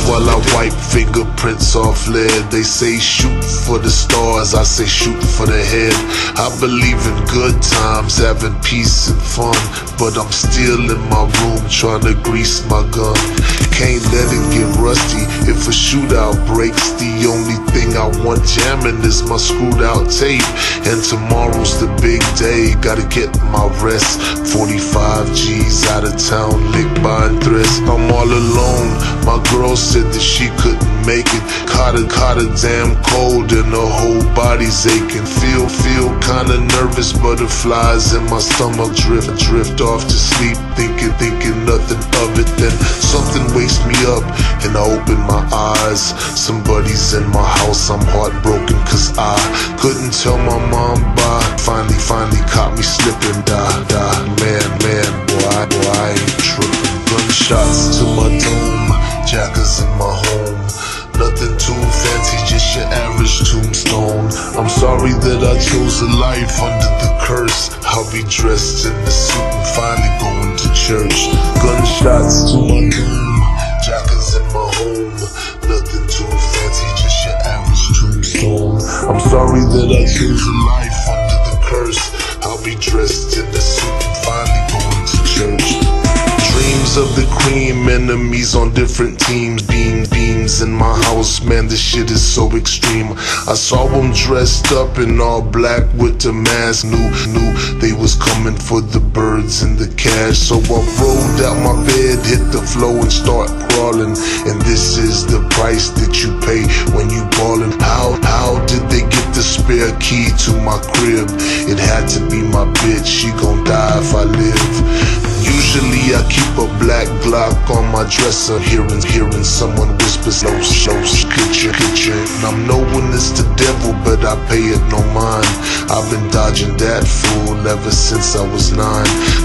while I wipe fingerprints off lead. They say shoot for the stars, I say shoot for the head. I believe in good times, having peace and fun, but I'm still in my room trying to grease my gun. Can't let it get rusty if a shootout breaks. The only thing I want jamming is my screwed out tape. And tomorrow's the big day, gotta get my rest. 45 G's out of town, licked by threats. I'm all alone, my girl said that she couldn't make it. Caught a damn cold and her whole body's aching. Feel kinda nervous, butterflies in my stomach. Drift off to sleep, thinking nothing of it. Then something wakes me up and I open my eyes. Somebody's in my house, I'm heartbroken cause I couldn't tell my mom bye. Finally caught me slipping, man, boy, I ain't tripping. Gunshots to my dome, jackers in my home. Nothing too fancy, just your average tombstone. I'm sorry that I chose a life under the curse. I'll be dressed in a suit and finally going to church. Gunshots to my dome, jackers in my home. Nothing too fancy, just your average tombstone. I'm sorry that I chose a life under the curse. I'll be dressed in a suit and finally going to church. Dreams of the cream, enemies on different teams. Beams in my house, man, this shit is so extreme. I saw them dressed up in all black with the mask. Knew they was coming for the birds and the cash. So I rolled out my bed, hit the floor and start crawling. And this is the price that you pay when you ballin'. How did they get the spare key to my crib? It had to be my bitch, she gon' die if I live. Usually I keep a black Glock on my dresser. Hearing someone whisper slow, kitchen. I'm knowing it's the devil, but I pay it no mind. I've been dodging that fool ever since I was 9.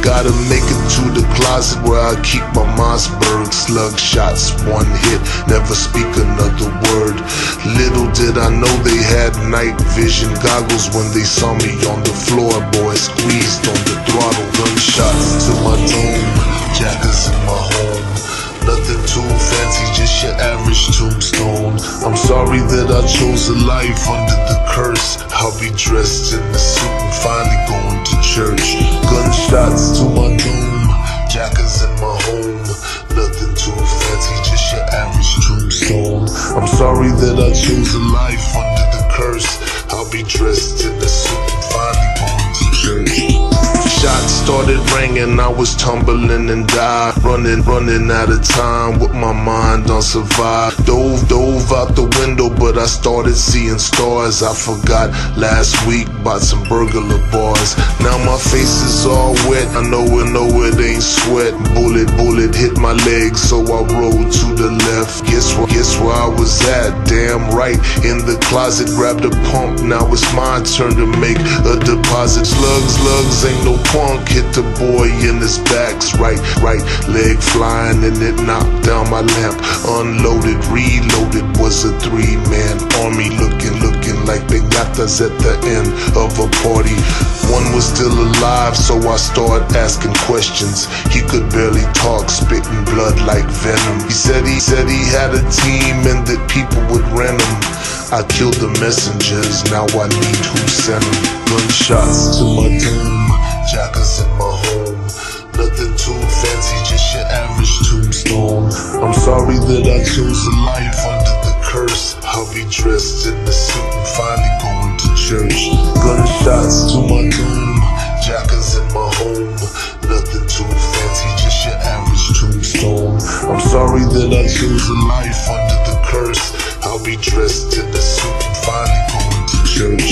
Gotta make it to the closet where I keep my Mossberg. Slug shots, one hit, never speak another word. Little did I know they had night vision goggles when they saw me on the floor. Boy, squeezed on the throttle. Gunshots to my dome, jackers in my home. Nothing too fancy, just your average tombstone. I'm sorry that I chose a life under the curse. I'll be dressed in a suit and finally going to church. Gunshots to my dome, jackers in my home. Nothing too fancy, just your average tombstone. I'm sorry that I chose a life under the curse. I'll be dressed in a suit and finally going to church. Shots started ringing, I was tumbling and died. Running out of time with my mind on survive. Dove out the window, but I started seeing stars. I forgot last week, bought some burglar bars. Now my face is all wet, I know it ain't sweat. Bullet hit my leg, so I rolled to the left. Guess where I was at? Damn right, in the closet. Grabbed a pump, now it's my turn to make a deposit. Slugs ain't no punk. Hit the boy in his backs, right leg flying and it knocked down my lamp. Unloaded, reloaded, was a 3-man army looking like piñatas at the end of a party. One was still alive, so I started asking questions. He could barely talk, spitting blood like venom. He said he had a team and that people would rent him. I killed the messengers, now I need who sent them. Gunshots to my dome, jackers in my home. Nothing too fancy, just your average tombstone. I'm sorry that I chose a life under the curse. I'll be dressed in a suit and finally going to church. Gunshots to my dome, jackers in my home. Nothing too fancy, just your average tombstone. I'm sorry that I chose a life under the curse. I'll be dressed in a suit and finally going to church.